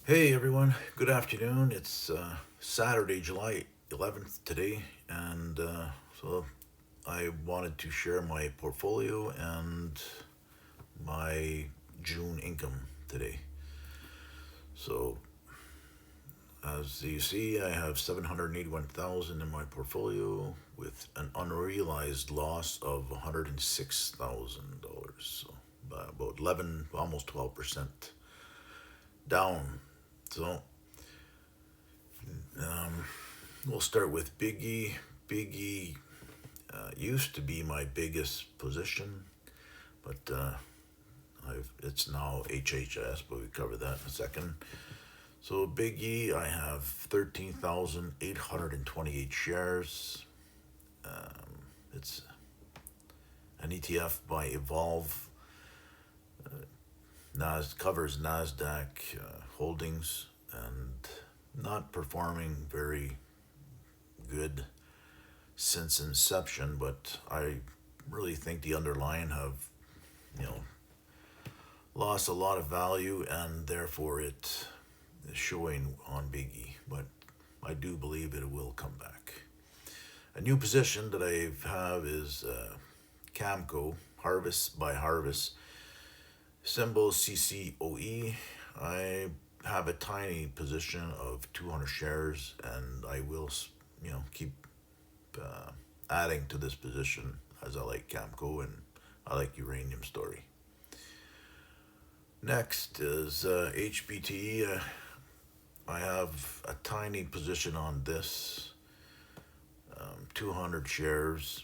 Hey everyone, good afternoon. It's Saturday, July 11th today, and so I wanted to share my portfolio and my June income today. So, as you see, I have 781,000 in my portfolio with an unrealized loss of $106,000. So, about 11, almost 12% down. So, um, we'll start with Big E. Big E used to be my biggest position, but it's now HHS, but we cover that in a second. So Big E, I have 13,828 shares. It's an ETF by Evolve. Covers NASDAQ holdings and not performing very good since inception, but I really think the underlying have, you know, lost a lot of value and therefore it is showing on Biggie. But I do believe it will come back. A new position that I have is Camco, Harvest by Harvest, symbol CCOE. I have a tiny position of 200 shares and I will, keep adding to this position as I like Camco and I like Uranium Story. Next is HBT. I have a tiny position on this, 200 shares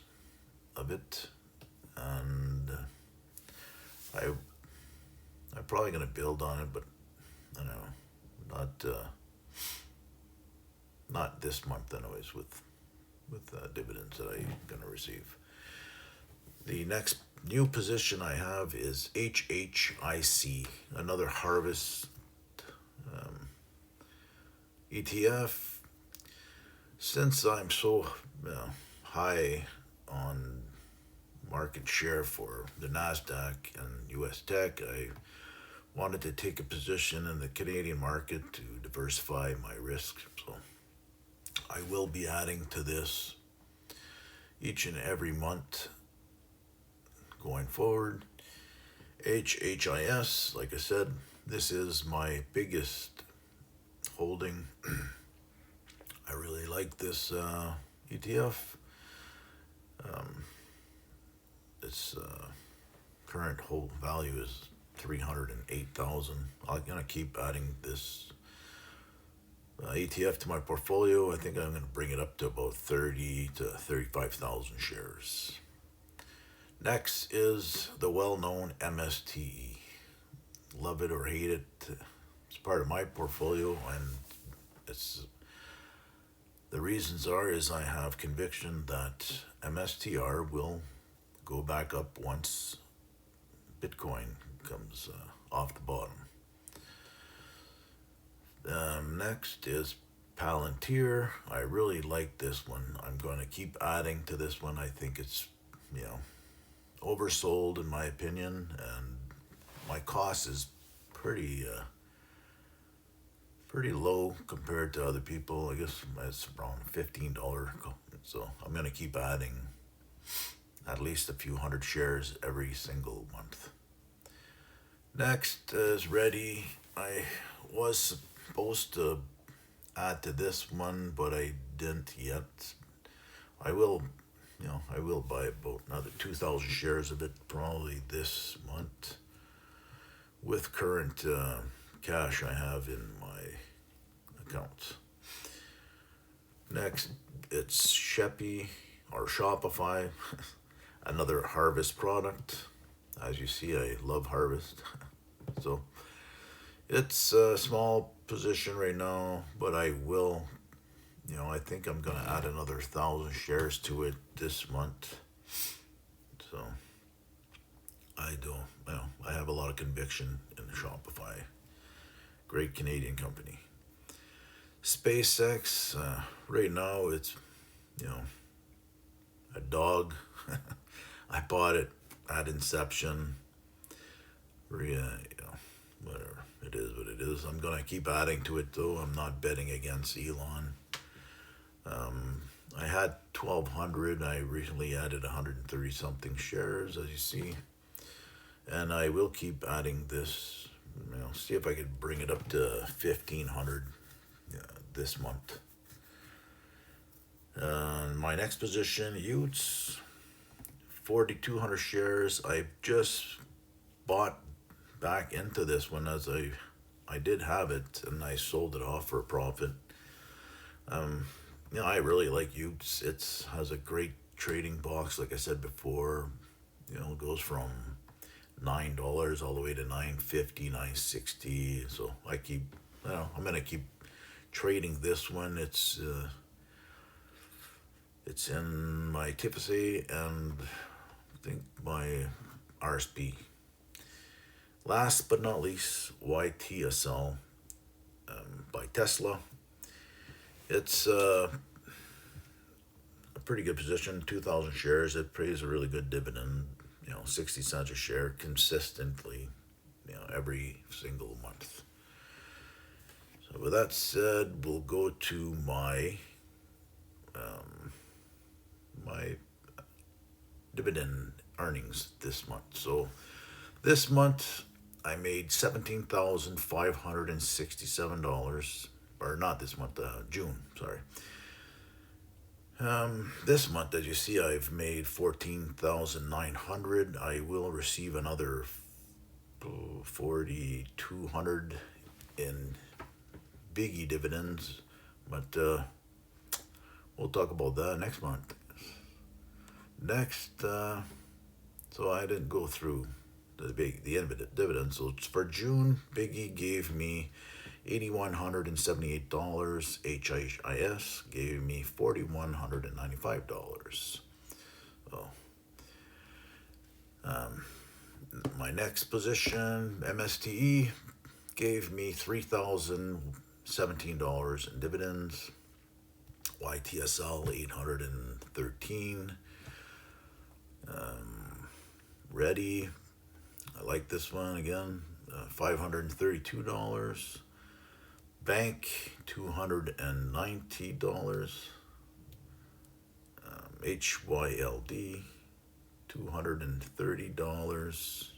of it, and I I'm probably gonna build on it, but I don't know, not this month, anyways. With dividends that I'm gonna receive. The next new position I have is HHIC, another harvest ETF. Since I'm so high on market share for the NASDAQ and US Tech, I wanted to take a position in the Canadian market to diversify my risk. So I will be adding to this each and every month going forward. HHIS, like I said, this is my biggest holding. I really like this ETF. Its current hold value is 308,000. I'm gonna keep adding this ETF to my portfolio. I think I'm gonna bring it up to about 30 to 35,000 shares. Next is the well-known MSTE. Love it or hate it, it's part of my portfolio, and it's the reasons are is I have conviction that MSTR will go back up once Bitcoin comes off the bottom. Next is Palantir. I really like this one. I'm going to keep adding to this one. I think it's, you know, oversold in my opinion, and my cost is pretty pretty low compared to other people. I guess it's around $15. So I'm going to keep adding at least a few hundred shares every single month. Next is Ready. I was supposed to add to this one, but I didn't yet. I will, I will buy about another 2,000 shares of it probably this month with current cash I have in my accounts. Next, it's Sheppy or Shopify, another Harvest product. As you see, I love Harvest. So it's a small position right now, but I will, I think I'm going to add another 1,000 shares to it this month. So I do, I have a lot of conviction in Shopify. Great Canadian company. SpaceX, right now it's, a dog. I bought it at inception. Whatever. It is what it is I'm gonna keep adding to it though. I'm not betting against Elon. I had 1,200. I recently added 130 something shares, as you see, and I will keep adding this. See if I could bring it up to 1,500 this month. My next position, Utes, 4,200 shares. I just bought back into this one as I did have it and I sold it off for a profit. I really like Utes. It has a great trading box, like I said before. It goes from $9 all the way to $9.50, $9.60. So I'm gonna keep trading this one. It's in my ETF'S and I think my RSP. Last but not least, YTSL by Tesla. It's a pretty good position, 2,000 shares. It pays a really good dividend, 60 cents a share consistently, every single month. So with that said, we'll go to my dividend earnings this month. So this month I made $17,567, or not this month, June, sorry. This month, as you see, I've made 14,900. I will receive another 4,200 in biggie dividends, but we'll talk about that next month. Next, so I didn't go through the dividends. So for June, Biggie gave me $8,178. HIS gave me $4,195. So, my next position, MSTE, gave me $3,017 in dividends. YTSL $813. Ready, I like this one again, $532. Bank, $290. HYLD, $230.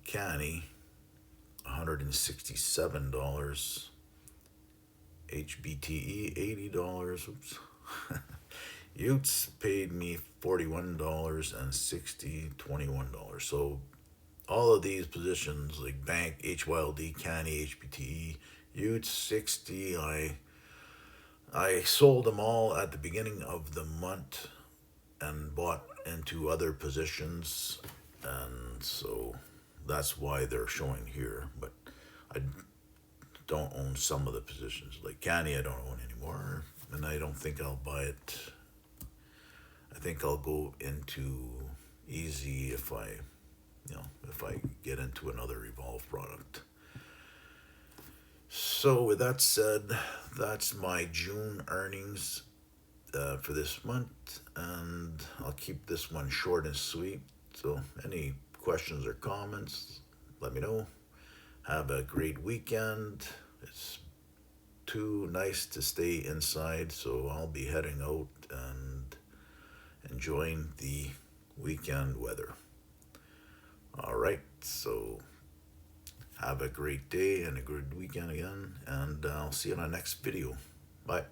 Canny, $167. HBTE, $80. Oops. Utes paid me $41.60, $21. So all of these positions, like Bank, HYLD, Canny, HBTE, Utes, 60. I sold them all at the beginning of the month and bought into other positions, and so that's why they're showing here. But I don't own some of the positions. Like Canny, I don't own anymore, and I don't think I'll buy it. I think I'll go into easy if I get into another Evolve product. So with that said, that's my June earnings for this month, and I'll keep this one short and sweet. So any questions or comments, let me know. Have a great weekend. It's too nice to stay inside, so I'll be heading out and enjoying the weekend weather. All right, so have a great day and a good weekend again, and I'll see you in our next video. Bye.